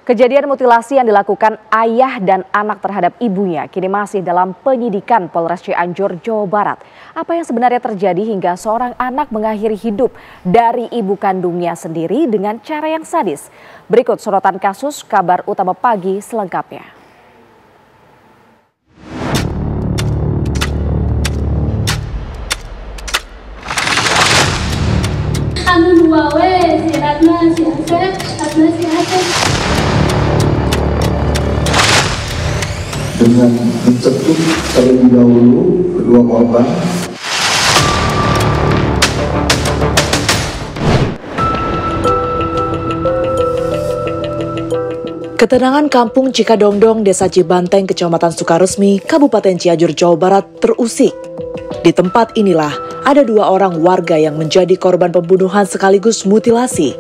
Kejadian mutilasi yang dilakukan ayah dan anak terhadap ibunya kini masih dalam penyidikan Polres Cianjur, Jawa Barat. Apa yang sebenarnya terjadi hingga seorang anak mengakhiri hidup dari ibu kandungnya sendiri dengan cara yang sadis? Berikut sorotan kasus Kabar Utama Pagi selengkapnya. Dengan mencetuk terlebih dahulu kedua korban. Ketenangan kampung Cikadongdong, Desa Cibanteng, Kecamatan Sukaresmi, Kabupaten Cianjur, Jawa Barat terusik. Di tempat inilah ada dua orang warga yang menjadi korban pembunuhan sekaligus mutilasi.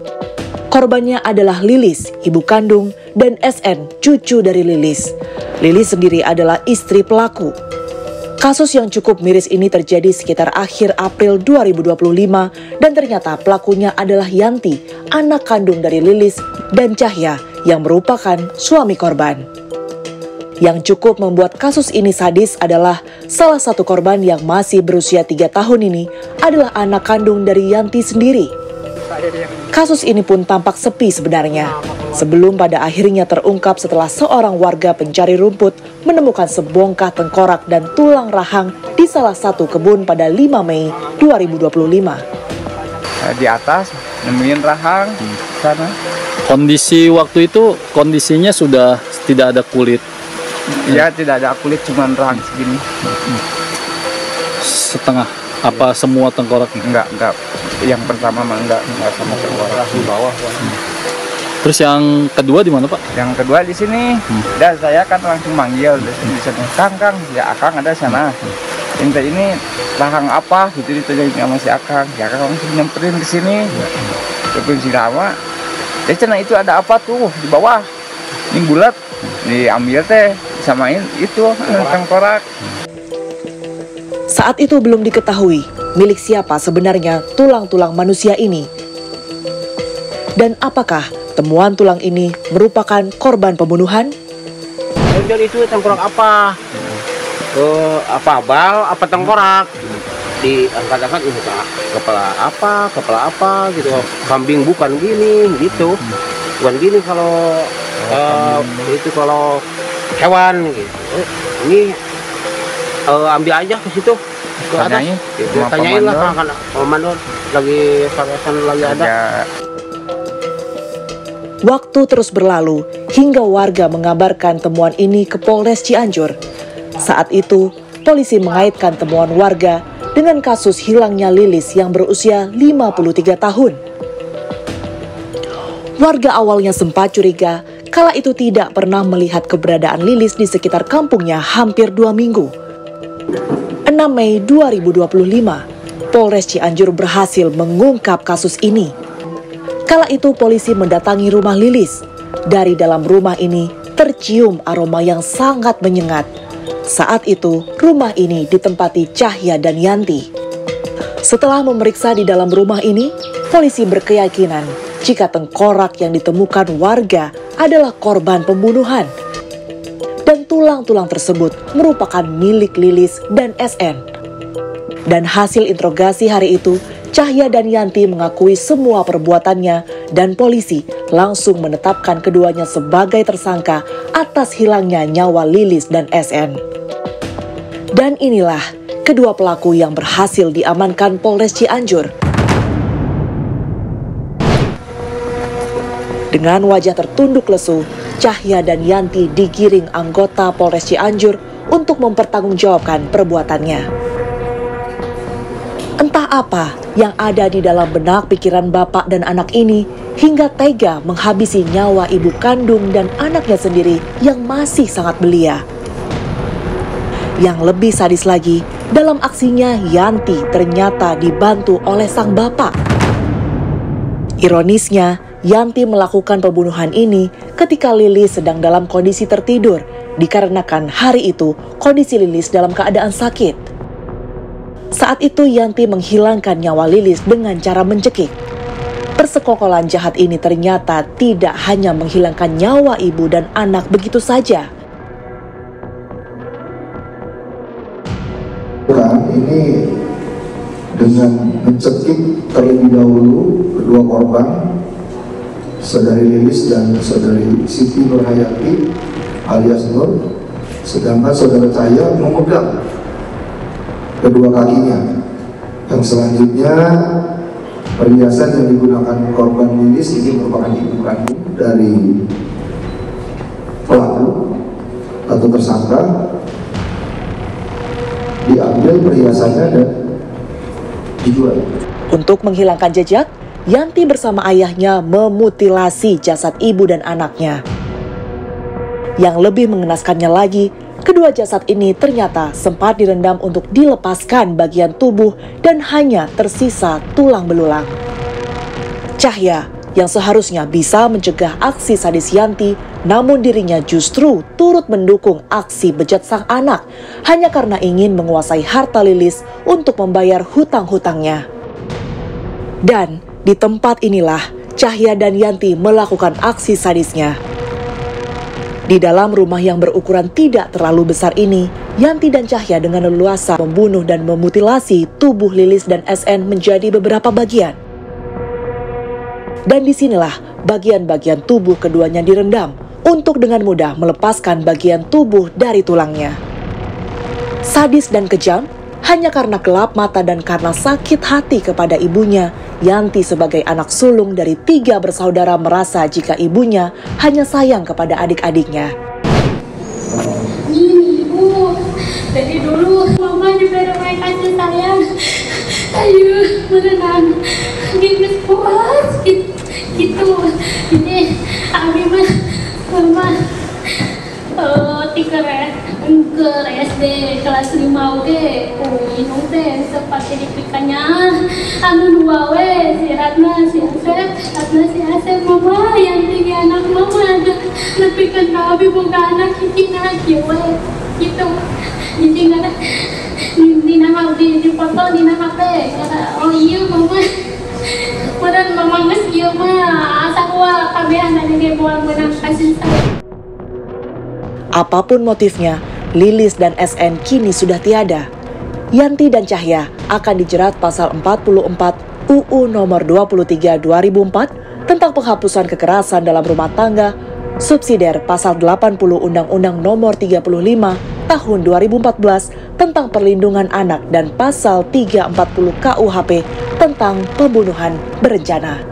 Korbannya adalah Lilis, ibu kandung, dan SN, cucu dari Lilis. Lilis sendiri adalah istri pelaku. Kasus yang cukup miris ini terjadi sekitar akhir April 2025 dan ternyata pelakunya adalah Yanti, anak kandung dari Lilis, dan Cahya yang merupakan suami korban. Yang cukup membuat kasus ini sadis adalah salah satu korban yang masih berusia 3 tahun ini adalah anak kandung dari Yanti sendiri. Kasus ini pun tampak sepi sebenarnya, sebelum pada akhirnya terungkap setelah seorang warga pencari rumput menemukan sebongkah tengkorak dan tulang rahang di salah satu kebun pada 5 Mei 2025. Di atas nemuin rahang sana. Kondisi waktu itu kondisinya sudah tidak ada kulit. Iya, tidak ada kulit, cuma rahang segini. Setengah. Apa semua tengkorak? Enggak. Yang pertama mah enggak sama tengkorak di bawah. Terus yang kedua di mana, Pak? Yang kedua di sini. Dan saya kan langsung manggil di sana. Kang, ya Akang ada sana. Ini rahang apa? Gitu ditanyain sama si Akang. Ya Akang langsung nyamperin ke sini. Nyamperin si lama. Ya cina itu ada apa tuh di bawah? Ini bulat. Diambil teh, samain itu tengkorak. Saat itu belum diketahui milik siapa sebenarnya tulang-tulang manusia ini. Dan apakah temuan tulang ini merupakan korban pembunuhan? Itu tengkorak apa? Apa bal, apa tengkorak? Diangkat-angkat ini kepala apa gitu. Kambing bukan gini gitu. Bukan gini kalau itu kalau hewan gitu. Ini ambil aja ke situ, ke atas. Tanyain lah kan komando lagi variasan lagi ada. Waktu terus berlalu hingga warga mengabarkan temuan ini ke Polres Cianjur. Saat itu, polisi mengaitkan temuan warga dengan kasus hilangnya Lilis yang berusia 53 tahun. Warga awalnya sempat curiga kala itu tidak pernah melihat keberadaan Lilis di sekitar kampungnya hampir 2 minggu. 6 Mei 2025, Polres Cianjur berhasil mengungkap kasus ini. Kala itu polisi mendatangi rumah Lilis. Dari dalam rumah ini tercium aroma yang sangat menyengat. Saat itu, rumah ini ditempati Cahya dan Yanti. Setelah memeriksa di dalam rumah ini, polisi berkeyakinan jika tengkorak yang ditemukan warga adalah korban pembunuhan. Dan tulang-tulang tersebut merupakan milik Lilis dan SN. Dan hasil interogasi hari itu, Cahya dan Yanti mengakui semua perbuatannya dan polisi langsung menetapkan keduanya sebagai tersangka atas hilangnya nyawa Lilis dan SN. Dan inilah kedua pelaku yang berhasil diamankan Polres Cianjur. Dengan wajah tertunduk lesu, Cahya dan Yanti digiring anggota Polres Cianjur untuk mempertanggungjawabkan perbuatannya. Entah apa yang ada di dalam benak pikiran bapak dan anak ini hingga tega menghabisi nyawa ibu kandung dan anaknya sendiri yang masih sangat belia. Yang lebih sadis lagi, dalam aksinya Yanti ternyata dibantu oleh sang bapak. Ironisnya, Yanti melakukan pembunuhan ini ketika Lilis sedang dalam kondisi tertidur, dikarenakan hari itu kondisi Lilis dalam keadaan sakit. Saat itu Yanti menghilangkan nyawa Lilis dengan cara mencekik. Persekongkolan jahat ini ternyata tidak hanya menghilangkan nyawa ibu dan anak begitu saja. Ini dengan mencekik terlebih dahulu kedua korban, saudari Lilis dan saudari Siti Nurhayati alias Nur, sedangkan saudara Cahya memegang kedua kakinya. Yang selanjutnya perhiasan yang digunakan korban Lilis ini merupakan ibu kandung dari pelaku atau tersangka. Diambil perhiasannya dan dijual. Untuk menghilangkan jejak, Yanti bersama ayahnya memutilasi jasad ibu dan anaknya. Yang lebih mengenaskannya lagi, kedua jasad ini ternyata sempat direndam untuk dilepaskan bagian tubuh dan hanya tersisa tulang belulang. Cahya yang seharusnya bisa mencegah aksi sadis Yanti, namun dirinya justru turut mendukung aksi bejat sang anak hanya karena ingin menguasai harta Lilis untuk membayar hutang-hutangnya. Dan di tempat inilah Cahya dan Yanti melakukan aksi sadisnya. Di dalam rumah yang berukuran tidak terlalu besar ini, Yanti dan Cahya dengan leluasa membunuh dan memutilasi tubuh Lilis dan SN menjadi beberapa bagian. Dan disinilah bagian-bagian tubuh keduanya direndam untuk dengan mudah melepaskan bagian tubuh dari tulangnya. Sadis dan kejam, hanya karena gelap mata dan karena sakit hati kepada ibunya, Yanti sebagai anak sulung dari 3 bersaudara merasa jika ibunya hanya sayang kepada adik-adiknya. Ini ibu, dari dulu mama juga udah kasih sayang. Ayo berenang, gini puas gitu. Ini abi mama tiga ke SD kelas 5 oke, ini teh seperti dipikannya anu 2 si Ratna si Asep mama yang 3 anak mama ada nepikan kami bukan anak kita gitu jadi nggak ada di nama di foto di nama teh oh iya mama padahal mama nges iya mah asal wa kabehan dari dia buang benang kasih saya. Apapun motifnya, Lilis dan SN kini sudah tiada. Yanti dan Cahya akan dijerat pasal 44 UU nomor 23 2004 tentang penghapusan kekerasan dalam rumah tangga, subsidiar pasal 80 Undang-Undang nomor 35 tahun 2014 tentang perlindungan anak dan pasal 340 KUHP tentang pembunuhan berencana.